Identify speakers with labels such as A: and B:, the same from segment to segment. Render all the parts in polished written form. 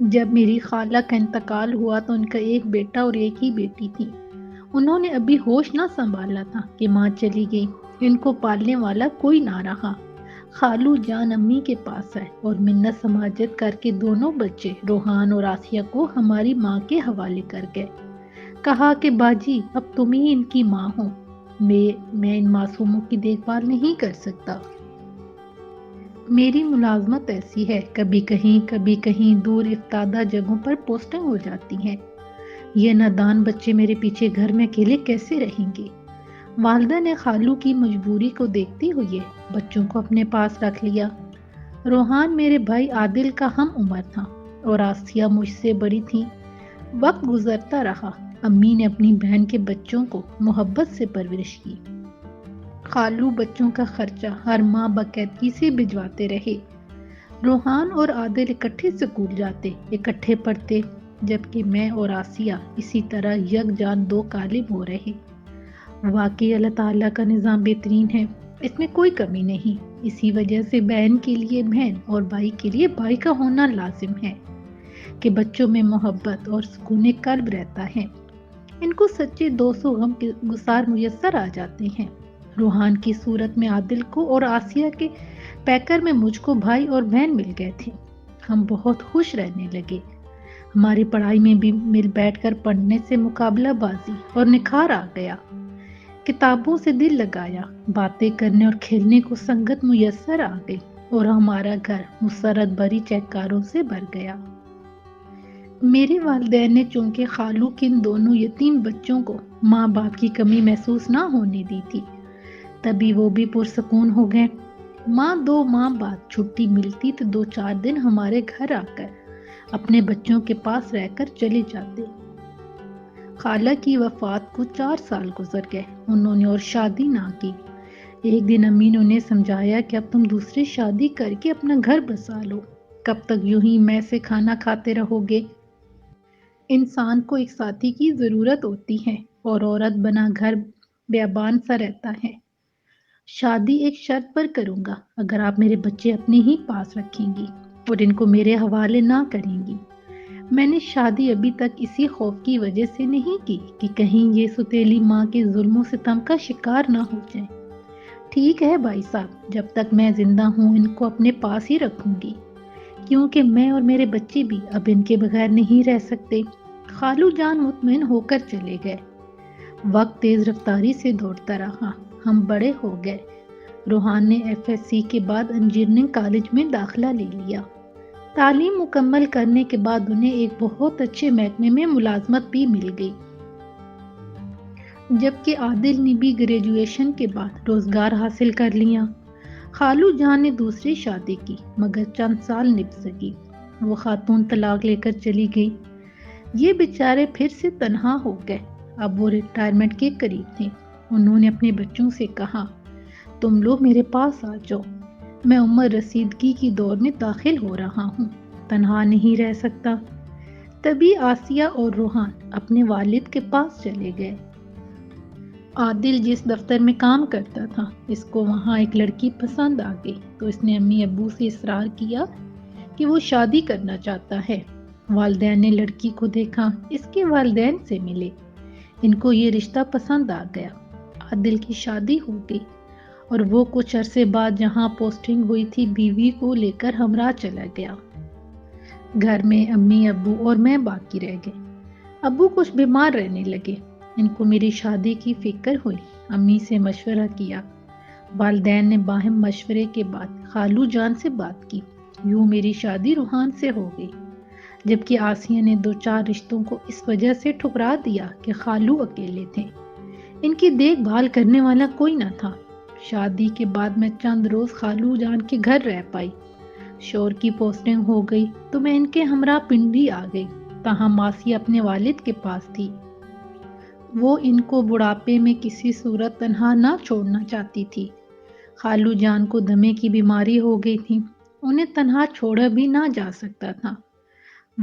A: جب میری خالہ کا انتقال ہوا تو ان کا ایک بیٹا اور ایک ہی بیٹی تھی۔ انہوں نے ابھی ہوش نہ سنبھالا تھا کہ ماں چلی گئی، ان کو پالنے والا کوئی نہ رہا۔ خالو جان امی کے پاس آئے اور منت سماجت کر کے دونوں بچے روحان اور آسیہ کو ہماری ماں کے حوالے کر گئے۔ کہا کہ باجی اب تم ہی ان کی ماں ہو، میں ان معصوموں کی دیکھ بھال نہیں کر سکتا۔ میری ملازمت ایسی ہے، کبھی کہیں دور افتادہ جگہوں پر پوسٹنگ ہو جاتی ہیں۔ یہ نادان بچے میرے پیچھے گھر میں اکیلے کیسے رہیں گے؟ والدہ نے خالو کی مجبوری کو دیکھتے ہوئے بچوں کو اپنے پاس رکھ لیا۔ روحان میرے بھائی عادل کا ہم عمر تھا اور آسیہ مجھ سے بڑی تھی۔ وقت گزرتا رہا، امی نے اپنی بہن کے بچوں کو محبت سے پرورش کی۔ خالو بچوں کا خرچہ ہر ماہ باقاعدگی سے بھجواتے رہے۔ روحان اور عادل اکٹھے اسکول جاتے، اکٹھے پڑھتے، جبکہ میں اور آسیہ اسی طرح یکجان دو کالم ہو رہے۔ واقعی اللہ تعالیٰ کا نظام بہترین ہے، اس میں کوئی کمی نہیں۔ اسی وجہ سے بہن کے لیے بہن اور بھائی کے لیے بھائی کا ہونا لازم ہے کہ بچوں میں محبت اور سکون قلب رہتا ہے۔ ان کو سچے دوست و غم کے گسار میسر آ جاتے ہیں۔ روحان کی صورت میں عادل کو اور آسیہ کے پیکر میں مجھ کو بھائی اور بہن مل گئے تھے۔ ہم بہت خوش رہنے لگے۔ ہماری پڑھائی میں بھی مل بیٹھ کر پڑھنے سے مقابلہ بازی اور نکھار آ گیا۔ کتابوں سے دل لگایا، باتیں کرنے اور کھیلنے کو سنگت میسر آ گئی اور ہمارا گھر مسرت بھری چہکاروں سے بھر گیا۔ میرے والدین نے چونکہ خالو کے ان دونوں یتیم بچوں کو ماں باپ کی کمی محسوس نہ ہونے دی تھی، تبھی وہ بھی پرسکون ہو گئے۔ دو ماہ بعد چھٹی ملتی تو 2-4 دن ہمارے گھر آ کر اپنے بچوں کے پاس رہ کر چلے جاتے۔ خالہ کی وفات کو 4 سال گزر گئے، انہوں نے اور شادی نہ کی۔ ایک دن امی نے انہیں سمجھایا کہ اب تم دوسری شادی کر کے اپنا گھر بسا لو، کب تک یوں ہی میں سے کھانا کھاتے رہو گے؟ انسان کو ایک ساتھی کی ضرورت ہوتی ہے اور عورت بنا گھر بیابان سا رہتا ہے۔ شادی ایک شرط پر کروں گا، اگر آپ میرے بچے اپنے ہی پاس رکھیں گی اور ان کو میرے حوالے نہ کریں گی۔ میں نے شادی ابھی تک اسی خوف کی وجہ سے نہیں کی کہ کہیں یہ ستیلی ماں کے ظلم و ستم کا شکار نہ ہو جائیں۔ ٹھیک ہے بھائی صاحب، جب تک میں زندہ ہوں ان کو اپنے پاس ہی رکھوں گی، کیونکہ میں اور میرے بچے بھی اب ان کے بغیر نہیں رہ سکتے۔ خالو جان مطمئن ہو کر چلے گئے۔ وقت تیز رفتاری سے دوڑتا رہا، ہم بڑے ہو گئے۔ روحان نے FSC کے بعد انجینئرنگ کالج میں داخلہ لے لیا۔ تعلیم مکمل کرنے کے بعد انہیں ایک بہت اچھے محکمے میں ملازمت بھی مل گئی، جبکہ عادل نے بھی گریجویشن کے بعد روزگار حاصل کر لیا۔ خالو جان نے دوسری شادی کی مگر چند سال نبھ سکی، وہ خاتون طلاق لے کر چلی گئی۔ یہ بیچارے پھر سے تنہا ہو گئے۔ اب وہ ریٹائرمنٹ کے قریب تھے۔ انہوں نے اپنے بچوں سے کہا، تم لوگ میرے پاس آ جاؤ، میں عمر رسیدگی کی دور میں داخل ہو رہا ہوں، تنہا نہیں رہ سکتا۔ تبھی آسیہ اور روحان اپنے والد کے پاس چلے گئے۔ عادل جس دفتر میں کام کرتا تھا، اس کو وہاں ایک لڑکی پسند آ گئی تو اس نے امی ابو سے اصرار کیا کہ وہ شادی کرنا چاہتا ہے۔ والدین نے لڑکی کو دیکھا، اس کے والدین سے ملے، ان کو یہ رشتہ پسند آ گیا۔ عادل کی شادی ہو گئی اور وہ کچھ عرصے بعد جہاں پوسٹنگ ہوئی تھی بیوی کو لے کر ہمراہ چلا گیا۔ گھر میں امی ابو اور میں باقی رہ گئے۔ ابو کچھ بیمار رہنے لگے، ان کو میری شادی کی فکر ہوئی، امی سے مشورہ کیا۔ والدین نے باہم مشورے کے بعد خالو جان سے بات کی، یوں میری شادی روحان سے ہو گئی، جبکہ آسیہ نے 2-4 رشتوں کو اس وجہ سے ٹھکرا دیا کہ خالو اکیلے تھے، ان کی دیکھ بھال کرنے والا کوئی نہ تھا۔ شادی کے بعد میں چند روز خالو جان کے گھر رہ پائی۔ شوہر کی پوسٹنگ ہو گئی تو میں ان کے ہمراہ پنڈی آ گئی، تاہم آسیہ اپنے والد کے پاس تھی۔ وہ ان کو بڑھاپے میں کسی صورت تنہا نہ چھوڑنا چاہتی تھی۔ خالو جان کو دمے کی بیماری ہو گئی تھی، انہیں تنہا چھوڑا بھی نہ جا سکتا تھا۔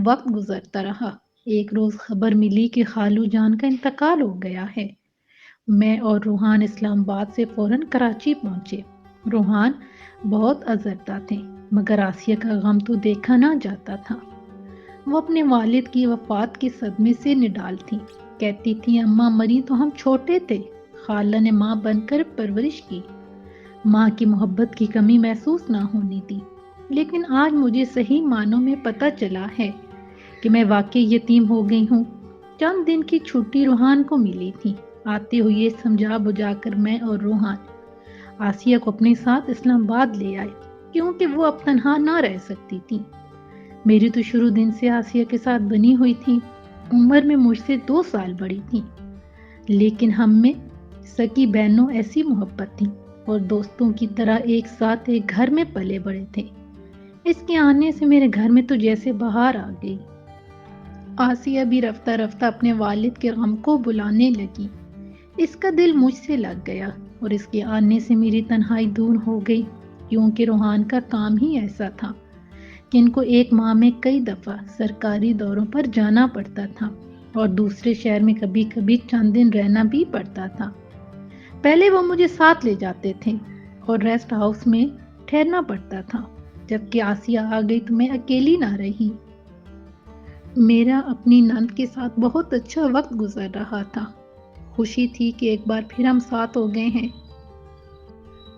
A: وقت گزرتا رہا، ایک روز خبر ملی کہ خالو جان کا انتقال ہو گیا ہے۔ میں اور روحان اسلام آباد سے فوراً کراچی پہنچے۔ روحان بہت ازردہ تھے، مگر آسیہ کا غم تو دیکھا نہ جاتا تھا۔ وہ اپنے والد کی وفات کے صدمے سے نڈال تھی۔ کہتی تھی اماں مری تو ہم چھوٹے تھے، خالہ نے ماں بن کر پرورش کی، ماں کی محبت کی کمی محسوس نہ ہونی تھی۔ لیکن آج مجھے صحیح معنوں میں پتہ چلا ہے کہ میں واقعی یتیم ہو گئی ہوں۔ چند دن کی چھٹی روحان کو ملی تھی۔ آتے ہوئے سمجھا بجھا کر میں اور روحان آسیہ کو اپنے ساتھ اسلام آباد لے آئے، کیونکہ وہ اب تنہا نہ رہ سکتی تھی۔ میری تو شروع دن سے آسیہ کے ساتھ بنی ہوئی تھی۔ عمر میں مجھ سے 2 سال بڑی تھی، لیکن ہم میں سکی بہنوں ایسی محبت تھی اور دوستوں کی طرح ایک ساتھ ایک گھر میں پلے بڑے تھے۔ اس کے آنے سے میرے گھر میں تو جیسے بہار آ گئی۔ آسیہ بھی رفتہ رفتہ اپنے والد کے غم کو بلانے لگی۔ اس کا دل مجھ سے لگ گیا اور اس کے آنے سے میری تنہائی دور ہو گئی، کیونکہ روحان کا کام ہی ایسا تھا کہ ان کو ایک ماہ میں کئی دفعہ سرکاری دوروں پر جانا پڑتا تھا اور دوسرے شہر میں کبھی کبھی چند دن رہنا بھی پڑتا تھا۔ پہلے وہ مجھے ساتھ لے جاتے تھے اور ریسٹ ہاؤس میں ٹھہرنا پڑتا تھا۔ جبکہ آسیہ آ گئی تو میں اکیلی نہ رہی۔ میرا اپنی نند کے ساتھ بہت اچھا وقت گزر رہا تھا۔ خوشی تھی کہ ایک بار پھر ہم ساتھ ہو گئے ہیں۔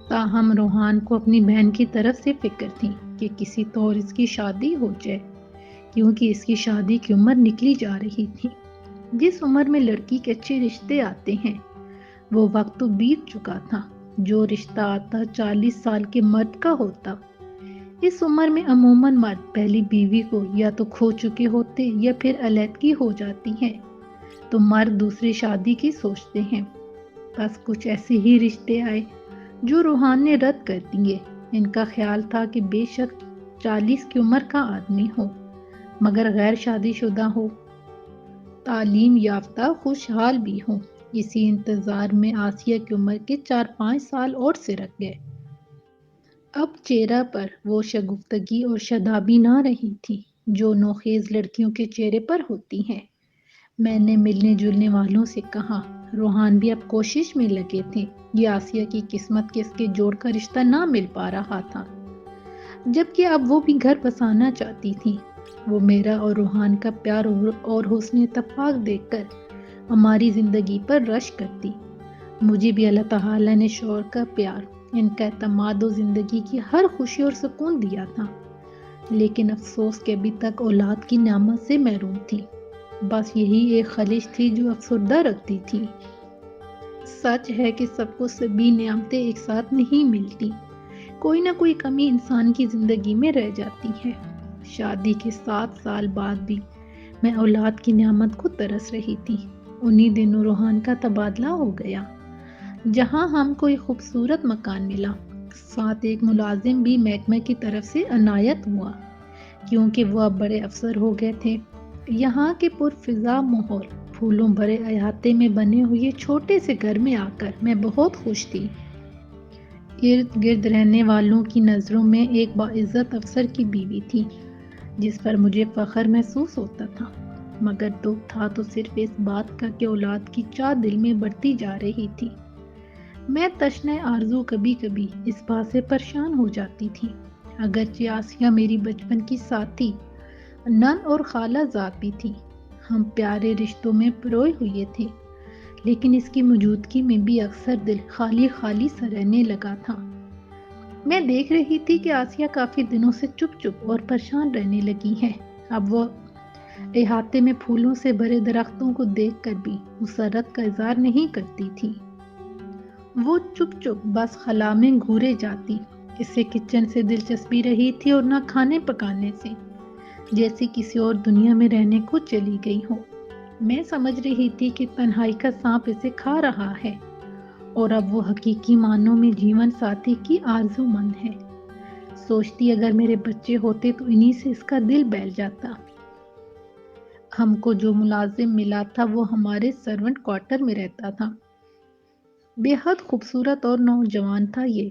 A: تاہم روحان کو اپنی بہن کی طرف سے فکر تھی کہ کسی طور اس کی شادی ہو جائے، کیونکہ اس کی شادی کی عمر نکلی جا رہی تھی۔ جس عمر میں لڑکی کے اچھے رشتے آتے ہیں وہ وقت تو بیت چکا تھا۔ جو رشتہ آتا 40 سال کے مرد کا ہوتا۔ اس عمر میں عموماً مرد پہلی بیوی کو یا تو کھو چکے ہوتے یا پھر علیحدگی ہو جاتی ہے، تو مرد دوسری شادی کی سوچتے ہیں۔ بس کچھ ایسے ہی رشتے آئے جو روحان نے رد کر دیے۔ ان کا خیال تھا کہ بے شک 40 کی عمر کا آدمی ہو مگر غیر شادی شدہ ہو، تعلیم یافتہ، خوشحال بھی ہو۔ اسی انتظار میں آسیہ کی عمر کے 4-5 سال اور سے رکھ گئے۔ اب چہرہ پر وہ شگفتگی اور شادابی نہ رہی تھی جو نوخیز لڑکیوں کے چہرے پر ہوتی ہے۔ میں نے ملنے جلنے والوں سے کہا، روحان بھی اب کوشش میں لگے تھے۔ یہ آسیہ کی قسمت کے اس کے جوڑ کا رشتہ نہ مل پا رہا تھا، جبکہ اب وہ بھی گھر بسانا چاہتی تھی۔ وہ میرا اور روحان کا پیار اور حسن اتفاق دیکھ کر ہماری زندگی پر رشک کرتی۔ مجھے بھی اللہ تعالیٰ نے شوہر کا پیار، ان کا اعتماد و زندگی کی ہر خوشی اور سکون دیا تھا، لیکن افسوس کہ ابھی تک اولاد کی نعمت سے محروم تھی۔ بس یہی ایک خلش تھی جو افسردہ رکھتی تھی۔ سچ ہے کہ سب کو سبھی نعمتیں ایک ساتھ نہیں ملتی، کوئی نہ کوئی کمی انسان کی زندگی میں رہ جاتی ہے۔ شادی کے 7 سال بعد بھی میں اولاد کی نعمت کو ترس رہی تھی۔ انہی دنوں روحان کا تبادلہ ہو گیا، جہاں ہم کو ایک خوبصورت مکان ملا، ساتھ ایک ملازم بھی محکمہ کی طرف سے عنایت ہوا، کیونکہ وہ اب بڑے افسر ہو گئے تھے۔ یہاں کے پرفضا ماحول، پھولوں بھرے احاطے میں بنے ہوئے چھوٹے سے گھر میں آ کر میں بہت خوش تھی۔ ارد گرد رہنے والوں کی نظروں میں ایک باعزت افسر کی بیوی تھی جس پر مجھے فخر محسوس ہوتا تھا، مگر دکھ تھا تو صرف اس بات کا کہ اولاد کی چاہ دل میں بڑھتی جا رہی تھی۔ میں تشنہ آرزو کبھی کبھی اس بات سے پریشان ہو جاتی تھی۔ اگرچہ آسیہ میری بچپن کی ساتھی، نند اور خالہ زاد بھی تھی، ہم پیارے رشتوں میں پروئے ہوئے تھے، لیکن اس کی موجودگی میں بھی اکثر دل خالی خالی سا رہنے لگا تھا۔ میں دیکھ رہی تھی کہ آسیہ کافی دنوں سے چپ چپ اور پریشان رہنے لگی ہے۔ اب وہ احاطے میں پھولوں سے بھرے درختوں کو دیکھ کر بھی مسرت کا اظہار نہیں کرتی تھی۔ وہ چپ چپ بس خلا میں گھورے جاتی۔ اسے کچن سے دلچسپی رہی تھی اور نہ کھانے پکانے سے، جیسے کسی اور دنیا میں رہنے کو چلی گئی ہو۔ میں سمجھ رہی تھی کہ تنہائی کا سانپ اسے کھا رہا ہے اور اب وہ حقیقی معنوں میں جیون ساتھی کی آرزو مند ہے۔ سوچتی اگر میرے بچے ہوتے تو انہی سے اس کا دل بہل جاتا۔ ہم کو جو ملازم ملا تھا وہ ہمارے سرونٹ کوارٹر میں رہتا تھا۔ بے حد خوبصورت اور نوجوان تھا یہ،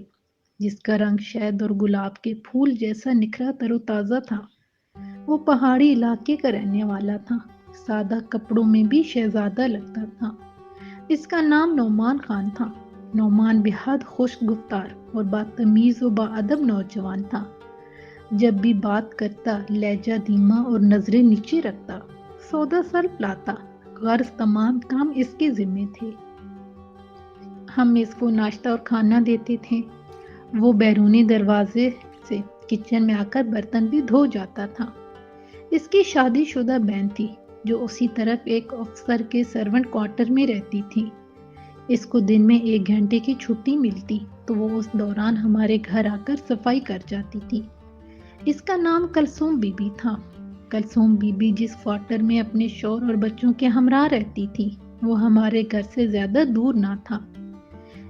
A: جس کا رنگ شہد اور گلاب کے پھول جیسا نکھرا تر و تازہ تھا۔ وہ پہاڑی علاقے کا رہنے والا تھا، سادہ کپڑوں میں بھی شہزادہ لگتا تھا۔ اس کا نام نعمان خان تھا۔ نعمان بے حد خوش گفتار اور باتمیز و باادب نوجوان تھا۔ جب بھی بات کرتا لہجہ دھیما اور نظریں نیچے رکھتا، سودا سلف لاتا، غرض تمام کام اس کے ذمے تھے۔ ہم اس کو ناشتہ اور کھانا دیتے تھے، وہ بیرونی دروازے سے کچن میں آ کر برتن بھی دھو جاتا تھا۔ اس کی شادی شدہ بہن تھی جو اسی طرف ایک افسر کے سرونٹ کوارٹر میں رہتی تھی۔ اس کو دن میں 1 گھنٹے کی چھٹی ملتی تو وہ اس دوران ہمارے گھر آ کر صفائی کر جاتی تھی۔ اس کا نام کلثوم بی بی تھا۔ کلثوم بی بی جس کوارٹر میں اپنے شوہر اور بچوں کے ہمراہ رہتی تھی وہ ہمارے گھر سے زیادہ دور نہ تھا۔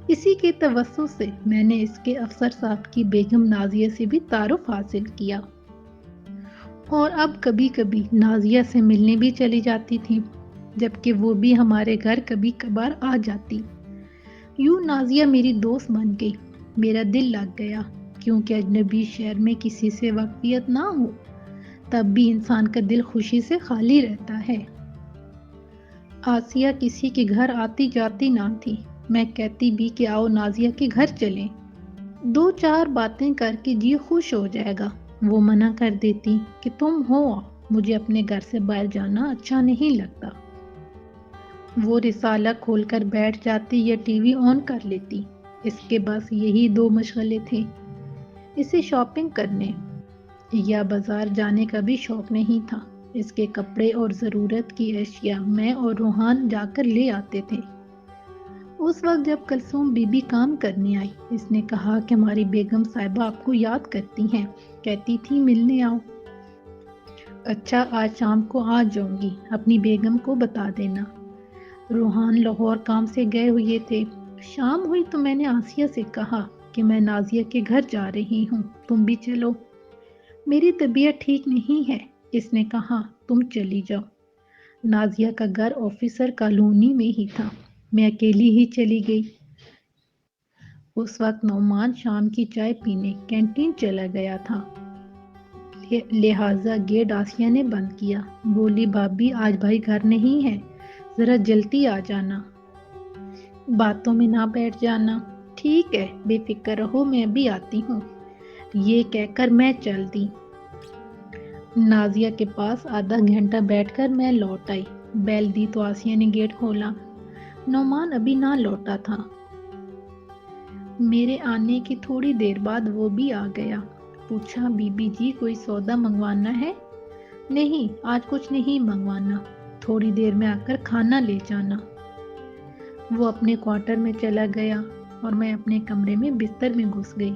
A: اسی کے توسط سے میں نے اس کے افسر صاحب کی بیگم نازیہ سے بھی تعارف حاصل کیا، اور اب کبھی کبھی نازیہ سے ملنے بھی چلی جاتی تھی، جبکہ وہ بھی ہمارے گھر کبھی کبھار آ جاتی۔ یوں نازیہ میری دوست بن گئی۔ میرا دل لگ گیا، کیونکہ اجنبی شہر میں کسی سے واقفیت نہ ہو تب بھی انسان کا دل خوشی سے خالی رہتا ہے۔ آسیہ کسی کے گھر آتی جاتی نہ تھی۔ میں کہتی بھی کہ آؤ نازیہ کے گھر چلیں، 2-4 باتیں کر کے جی خوش ہو جائے گا۔ وہ منع کر دیتی کہ تم ہو، مجھے اپنے گھر سے باہر جانا اچھا نہیں لگتا۔ وہ رسالہ کھول کر بیٹھ جاتی یا ٹی وی آن کر لیتی۔ اس کے بس یہی 2 مشغلے تھے۔ اسے شاپنگ کرنے یا بازار جانے کا بھی شوق نہیں تھا۔ اس کے کپڑے اور ضرورت کی اشیاء میں اور روحان جا کر لے آتے تھے۔ اس وقت جب کلثوم بی بی کام کرنے آئی، اس نے کہا کہ ہماری بیگم صاحبہ آپ کو یاد کرتی ہیں، کہتی تھی ملنے آؤ۔ اچھا، آج شام کو آ جاؤں گی، اپنی بیگم کو بتا دینا۔ روحان لاہور کام سے گئے ہوئے تھے۔ شام ہوئی تو میں نے آسیہ سے کہا کہ میں نازیہ کے گھر جا رہی ہوں، تم بھی چلو۔ میری طبیعت ٹھیک نہیں ہے، اس نے کہا تم چلی جاؤ۔ نازیہ کا گھر آفیسر کالونی میں ہی تھا، میں اکیلی ہی چلی گئی۔ اس وقت نعمان شام کی چائے پینے کینٹین چلا گیا تھا، لہٰذا گیٹ آسیہ نے بند کیا۔ بولی بھابھی آج بھائی گھر نہیں ہے، ذرا جلدی آ جانا، باتوں میں نہ بیٹھ جانا۔ ٹھیک ہے، بے فکر رہو، میں بھی آتی ہوں، یہ کہہ کر میں چل دی۔ نازیہ کے پاس آدھا گھنٹہ بیٹھ کر میں لوٹ آئی۔ بیل دی تو آسیہ نے گیٹ کھولا۔ نعمان ابھی نہ لوٹا تھا۔ میرے آنے کی تھوڑی دیر بعد وہ بھی آ گیا۔ پوچھا بی بی جی کوئی سودا منگوانا ہے؟ نہیں، آج کچھ نہیں منگوانا، تھوڑی دیر میں آ کر کھانا لے جانا۔ وہ اپنے کوارٹر میں چلا گیا اور میں اپنے کمرے میں بستر میں گھس گئی۔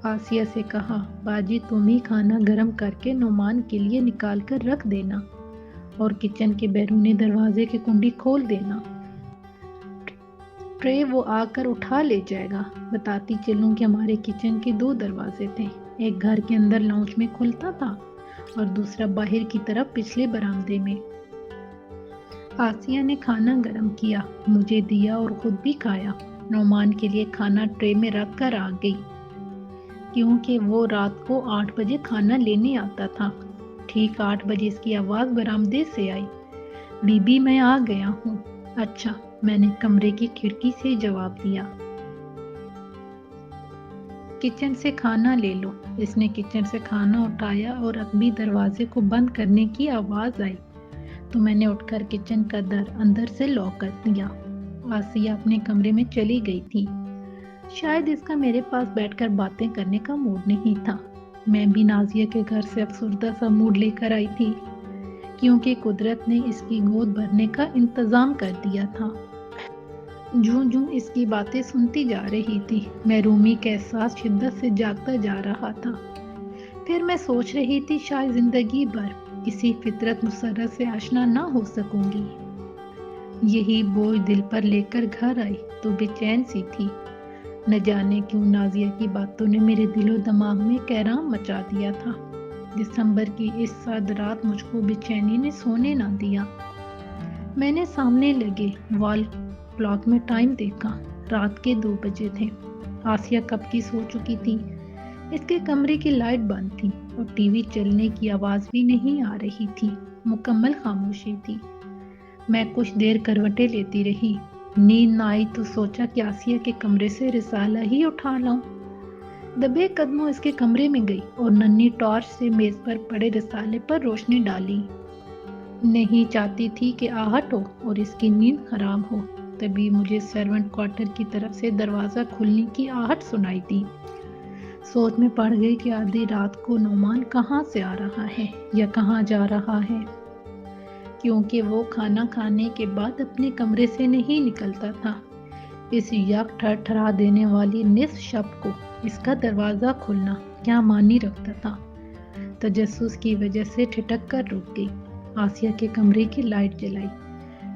A: آسیہ سے کہا باجی تم ہی کھانا گرم کر کے نعمان کے لیے نکال کر رکھ دینا اور کچن کے بیرونی دروازے کی کنڈی کھول دینا، ٹرے وہ آ کر اٹھا لے جائے گا۔ بتاتی چلوں کہ ہمارے کچن کے 2 دروازے تھے، ایک گھر کے اندر لاؤنج میں کھلتا تھا اور دوسرا باہر کی طرف پچھلے برآمدے میں۔ آسیہ نے کھانا گرم کیا، مجھے دیا اور خود بھی کھایا۔ نعمان کے لیے کھانا ٹرے میں رکھ کر آ گئی، کیونکہ وہ رات کو 8 بجے کھانا لینے آتا تھا۔ ٹھیک 8 بجے اس کی آواز برآمدے سے آئی، بی بی میں آ گیا ہوں۔ اچھا، میں نے کمرے کی کھڑکی سے جواب دیا۔ کچن سے کھانا لے لو۔ اس نے کچن سے کھانا اٹھایا اور ابھی دروازے کو بند کرنے کی آواز آئی تو میں نے اٹھ کر کچن کا در اندر سے لاک کر دیا۔ آسیہ اپنے کمرے میں چلی گئی تھی۔ شاید اس کا میرے پاس بیٹھ کر باتیں کرنے کا موڈ نہیں تھا۔ میں بھی نازیہ کے گھر سے افسردہ سا موڈ لے کر آئی تھی، کیونکہ قدرت نے اس کی گود بھرنے کا انتظام کر دیا تھا۔ جوں جوں اس کی باتیں سنتی جا رہی تھی، محرومی کا احساس شدت سے جاگتا جا رہا تھا۔ پھر میں سوچ رہی تھی شاید زندگی بھر کسی فطرت مسرت سے آشنا نہ ہو سکوں گی۔ یہی بوجھ دل پر لے کر گھر آئی تو بے چین سی تھی۔ نہ جانے کیوں نازیہ کی باتوں نے میرے دل و دماغ میں کہرام مچا دیا تھا۔ دسمبر کی اس سرد رات مجھ کو بے چینی نے سونے نہ دیا۔ میں نے سامنے لگے وال کلاک میں ٹائم دیکھا، رات کے 2 بجے تھے۔ آسیہ کب کی سو چکی تھی۔ اس کے کمرے کی لائٹ بند تھی اور ٹی وی چلنے کی آواز بھی نہیں آ رہی تھی، مکمل خاموشی تھی۔ میں کچھ دیر کروٹیں لیتی رہی، نیند نہ آئی تو سوچا کہ آسیہ کے کمرے سے رسالہ ہی اٹھا لاؤں۔ دبے قدموں اس کے کمرے میں گئی اور ننھی ٹارچ سے میز پر پڑے رسالے پر روشنی ڈالی۔ نہیں چاہتی تھی کہ آہٹ ہو اور اس کی نیند خراب ہو۔ تبھی مجھے سرونٹ کوارٹر کی طرف سے دروازہ کھلنے کی آہٹ سنائی دی۔ سوچ میں پڑ گئی کہ آدھی رات کو نعمان کہاں سے آ رہا ہے یا کہاں جا رہا ہے، کیونکہ وہ کھانا کھانے کے بعد اپنے کمرے سے نہیں نکلتا تھا۔ اس یک ٹھر ٹھرا دینے والی نصف شب کو اس کا دروازہ کھلنا کیا معنی رکھتا تھا؟ تجسس کی وجہ سے ٹھٹک کر رک گئی۔ آسیہ کے کمرے کی لائٹ جلائی۔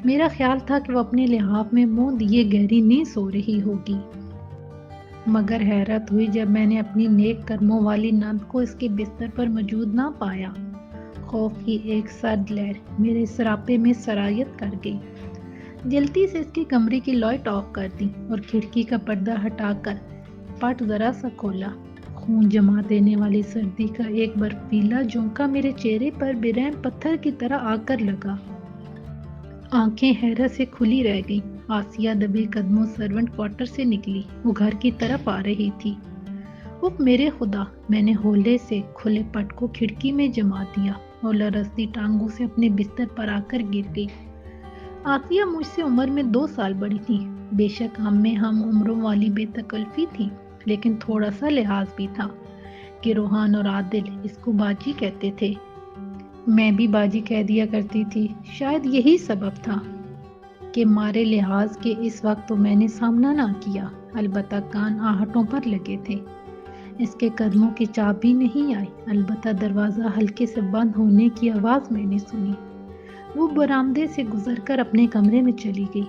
A: میرا خیال تھا کہ وہ اپنے لحاف میں منہ دیے گہری نیند سو رہی ہوگی، مگر حیرت ہوئی جب میں نے اپنی نیک کرموں والی نند کو اس کے بستر پر موجود نہ پایا۔ خوف کی ایک سرد لہر میرے سراپے میں سرایت کر گئی۔ جلدی سے اس کے کمرے کی لائٹ آف کر دی اور کھڑکی کا پردہ ہٹا کر پٹ ذرا سا کھولا۔ خون جما دینے والی سردی کا ایک برفیلا جھونکا میرے چہرے پر برہم پتھر کی طرح آ کر لگا۔ آنکھیں حیرت سے کھلی رہ گئیں۔ آسیہ دبے قدموں سرونٹ کوارٹر سے نکلی۔ وہ گھر کی طرف آ رہی تھی۔ اف میرے خدا! میں نے ہولے سے کھلے پٹ کو کھڑکی میں جما دیا اور لرزتی ٹانگوں سے اپنے بستر پر آ کر گر گئی۔ آسیہ مجھ سے عمر میں 2 سال بڑی تھی۔ بے شک ہم میں ہم عمروں والی بے تکلفی تھی، لیکن تھوڑا سا لحاظ بھی تھا کہ روحان اور عادل اس کو باجی کہتے تھے۔ میں بھی باجی کہہ دیا کرتی تھی۔ شاید یہی سبب تھا کہ مارے لحاظ کے اس وقت تو میں نے سامنا نہ کیا، البتہ کان آہٹوں پر لگے تھے۔ اس کے قدموں کی چاپ بھی نہیں آئی، البتہ دروازہ ہلکے سے بند ہونے کی آواز میں نے سنی۔ وہ برآمدے سے گزر کر اپنے کمرے میں چلی گئی۔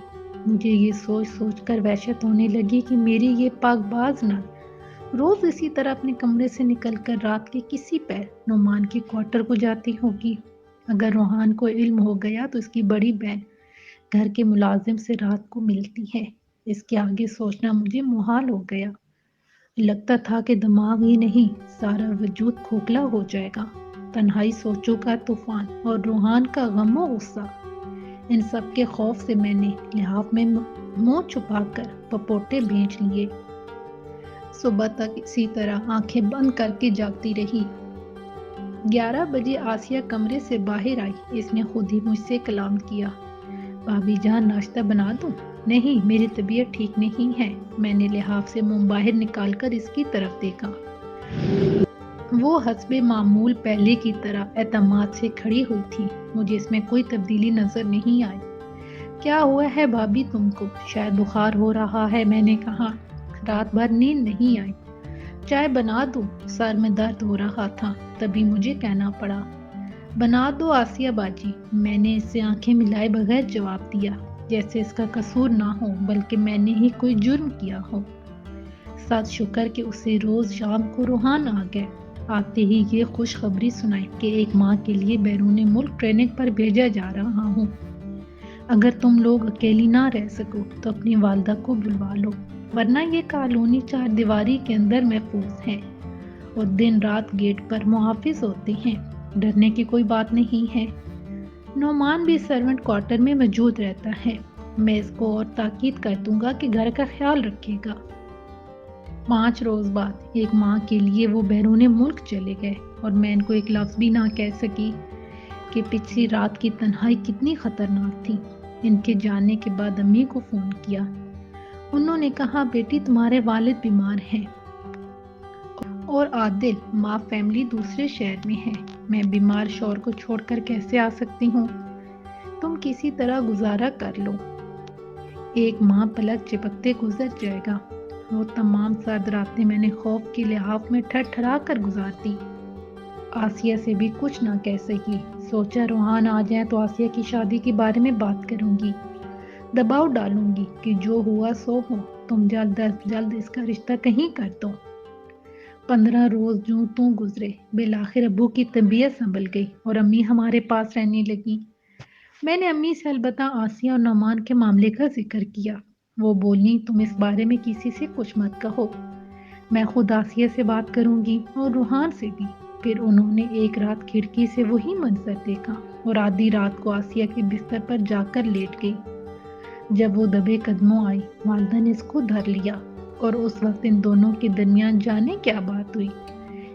A: مجھے یہ سوچ سوچ کر وحشت ہونے لگی کہ میری یہ پاک باز نند روز اسی طرح اپنے کمرے سے نکل کر رات کے کسی پیر نعمان کے کوارٹر کو جاتی ہوگی۔ اگر روحان کو علم ہو گیا تو اس کی بڑی بہن گھر کے ملازم سے رات کو ملتی ہے۔ اس کے آگے سوچنا مجھے محال ہو گیا۔ لگتا تھا کہ دماغ ہی نہیں، سارا وجود کھوکھلا ہو جائے گا۔ تنہائی سوچوں کا طوفان اور روحان کا غم و غصہ، ان سب کے خوف سے میں نے لحاف میں منہ چھپا کر پپوٹے بھیج لیے۔ صبح تک اسی طرح آنکھیں بند کر کے جاگتی رہی۔ 11 بجے آسیہ کمرے سے باہر آئی۔ اس نے خود ہی مجھ سے کلام کیا۔ بھابی جان ناشتہ بنا دوں؟ نہیں، میری طبیعت ٹھیک نہیں ہے۔ میں نے لحاف سے منہ باہر نکال کر اس کی طرف دیکھا۔ وہ حسب معمول پہلے کی طرح اعتماد سے کھڑی ہوئی تھی۔ مجھے اس میں کوئی تبدیلی نظر نہیں آئی۔ کیا ہوا ہے بھابی تم کو؟ شاید بخار ہو رہا ہے، میں نے کہا۔ رات بھر نیند نہیں آئی۔ چائے بنا دوں؟ سر میں درد ہو رہا تھا، تبھی مجھے کہنا پڑا۔ بنا دو آسیہ باجی۔ میں نے اس سے آنکھیں ملائے بغیر جواب دیا، جیسے اس کا قصور نہ ہو بلکہ میں نے ہی کوئی جرم کیا ہو۔ سات شکر کہ اسے روز شام کو روحان آ گئے۔ آتے ہی یہ خوشخبری سنائی کہ ایک ماہ کے لیے بیرون ملک ٹریننگ پر بھیجا جا رہا ہوں۔ اگر تم لوگ اکیلی نہ رہ سکو تو اپنی والدہ کو بلوا لو، ورنہ یہ کالونی 4 دیواری کے اندر محفوظ ہے اور دن رات گیٹ پر محافظ ہوتے ہیں۔ ڈرنے کی کوئی بات نہیں ہے۔ نعمان بھی سرونٹ کوارٹر میں موجود رہتا ہے۔ میں اس کو اور تاکید کر دوں گا کہ گھر کا خیال رکھے گا۔ 5 روز بعد ایک ماہ کے لیے وہ بیرون ملک چلے گئے اور میں ان کو ایک لفظ بھی نہ کہہ سکی کہ پچھلی رات کی تنہائی کتنی خطرناک تھی۔ ان کے جانے کے بعد امی کو فون کیا۔ انہوں نے کہا بیٹی تمہارے والد بیمار ہیں اور عادل ماں فیملی دوسرے شہر میں ہے۔ میں بیمار شوہر کو چھوڑ کر کیسے آ سکتی ہوں؟ تم کسی طرح گزارا کر لو۔ 1 ماہ پلک چپکتے گزر جائے گا۔ وہ تمام سرد راتیں میں نے خوف کے لحاف میں ٹھر ٹھرا کر گزار دی۔ آسیہ سے بھی کچھ نہ کہہ سکی۔ سوچا روحان آ جائیں تو آسیہ کی شادی کے بارے میں بات کروں گی، دباؤ ڈالوں گی کہ جو ہوا سو ہو، تم جلد از جلد اس کا رشتہ کہیں کر دو۔ 15 روز جوں توں گزرے۔ بالآخر ابو کی طبیعت سنبھل گئی اور امی ہمارے پاس رہنے لگی۔ میں نے امی سے البتہ آسیہ اور نعمان کے معاملے کا ذکر کیا۔ وہ بولی تم اس بارے میں کسی سے کچھ مت کہو، میں خود آسیہ سے بات کروں گی اور روحان سے بھی۔ پھر انہوں نے ایک رات کھڑکی سے وہی منظر دیکھا اور آدھی رات کو آسیہ کے بستر پر جا کر لیٹ گئی۔ جب وہ دبے قدموں آئی، والدہ نے اس کو دھر لیا۔ اور اس وقت ان دونوں کے درمیان جانے کیا بات ہوئی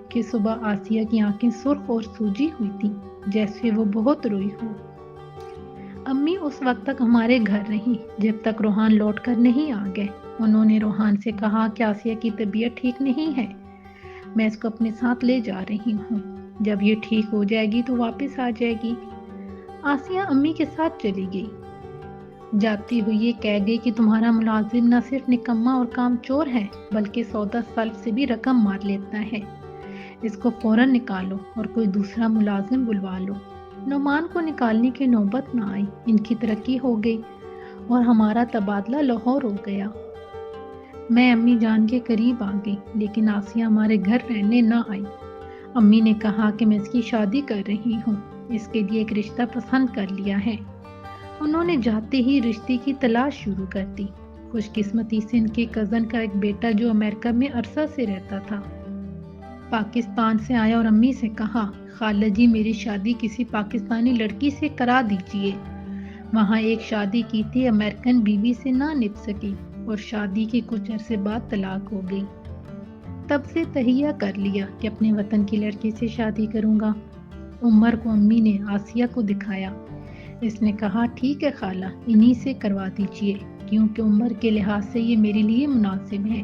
A: کہ صبح آسیہ کی آنکھیں سرخ اور سوجی ہوئی تھیں، جیسے وہ بہت روئی ہو۔ امی اس وقت تک ہمارے گھر رہیں جب تک روحان لوٹ کر نہیں آ گئے۔ انہوں نے روحان سے کہا کہ آسیہ کی طبیعت ٹھیک نہیں ہے، میں اس کو اپنے ساتھ لے جا رہی ہوں، جب یہ ٹھیک ہو جائے گی تو واپس آ جائے گی۔ آسیہ امی کے ساتھ چلی گئی۔ جاتی ہوئی یہ کہہ گئی کہ تمہارا ملازم نہ صرف نکما اور کام چور ہے بلکہ سودا سلف سے بھی رقم مار لیتا ہے، اس کو فوراً نکالو اور کوئی دوسرا ملازم بلوا لو۔ نعمان کو نکالنے کی نوبت نہ آئی، ان کی ترقی ہو گئی اور ہمارا تبادلہ لاہور ہو گیا۔ میں امی جان کے قریب آ گئی لیکن آسیہ ہمارے گھر رہنے نہ آئی۔ امی نے کہا کہ میں اس کی شادی کر رہی ہوں، اس کے لیے ایک رشتہ پسند کر لیا ہے۔ انہوں نے جاتے ہی رشتے کی تلاش شروع کر دی۔ خوش قسمتی سے ان کے کزن کا ایک بیٹا جو امریکہ میں عرصہ سے رہتا تھا پاکستان سے آیا اور امی سے کہا، خالہ جی میری شادی کسی پاکستانی لڑکی سے کرا دیجئے۔ وہاں ایک شادی کی تھی، امریکن بیوی سے نہ نبھ سکی اور شادی کے کچھ عرصے بعد طلاق ہو گئی۔ تب سے تہیہ کر لیا کہ اپنے وطن کی لڑکی سے شادی کروں گا۔ عمر کو امی نے آسیہ کو دکھایا۔ اس نے کہا، ٹھیک ہے خالہ، انہی سے کروا دیجئے کیونکہ عمر کے لحاظ سے یہ میرے لیے مناسب ہے۔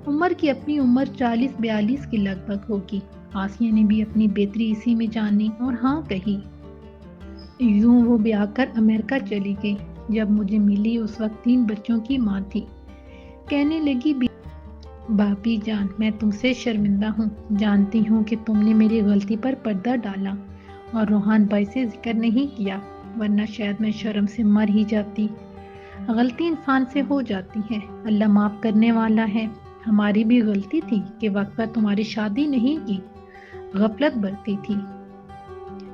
A: عمر کی اپنی عمر 40-42 کے لگ بھگ ہوگی۔ آسیہ نے بھی اپنی بہتری اسی میں جانی اور ہاں کہی۔ یوں وہ بیاہ کر امریکہ چلی گئی۔ جب مجھے ملی اس وقت 3 بچوں کی ماں تھی۔ کہنے لگی، بھابی جان میں تم سے شرمندہ ہوں، جانتی ہوں کہ تم نے میری غلطی پر پردہ ڈالا اور روحان بھائی سے ذکر نہیں کیا، ورنہ شاید میں شرم سے مر ہی جاتی۔ غلطی انسان سے ہو جاتی ہے، اللہ معاف کرنے والا ہے۔ ہماری بھی غلطی تھی کہ وقت پر تمہاری شادی نہیں کی، غفلت برتی تھی۔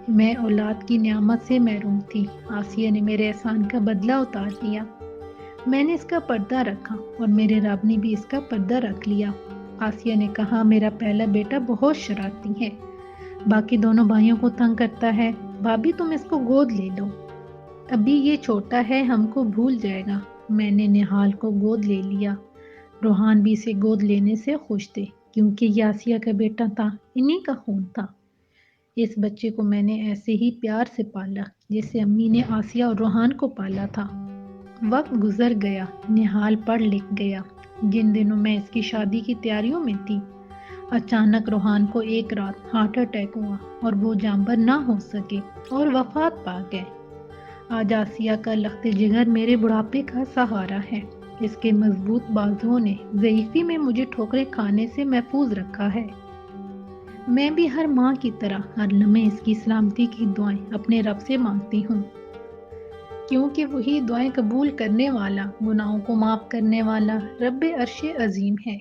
A: میں اولاد کی نعمت سے محروم تھی۔ آسیہ نے میرے احسان کا بدلہ اتار لیا۔ میں نے اس کا پردہ رکھا اور میرے رب نے بھی اس کا پردہ رکھ لیا۔ آسیہ نے کہا، میرا پہلا بیٹا بہت شرارتی ہے، باقی دونوں بھائیوں کو تنگ کرتا ہے، بھابی تم اس کو گود لے لو، ابھی یہ چھوٹا ہے ہم کو بھول جائے گا۔ میں نے نہال کو گود لے لیا۔ روحان بھی اسے گود لینے سے خوش تھے کیونکہ یہ آسیہ کا بیٹا تھا، انہی کا خون تھا۔ اس بچے کو میں نے ایسے ہی پیار سے پالا جیسے امی نے آسیہ اور روحان کو پالا تھا۔ وقت گزر گیا، نہال پڑھ لکھ گیا۔ جن دنوں میں اس کی شادی کی تیاریوں میں تھی، اچانک روحان کو ایک رات ہارٹ اٹیک ہوا اور وہ جانبر نہ ہو سکے اور وفات پا گئے۔ آج آسیہ کا لخت جگر میرے بڑھاپے کا سہارا ہے۔ اس کے مضبوط بازوؤں نے ضعیفی میں مجھے ٹھوکریں کھانے سے محفوظ رکھا ہے۔ میں بھی ہر ماں کی طرح ہر لمحے اس کی سلامتی کی دعائیں اپنے رب سے مانگتی ہوں، کیونکہ وہی دعائیں قبول کرنے والا، گناہوں کو معاف کرنے والا رب عرش عظیم ہے۔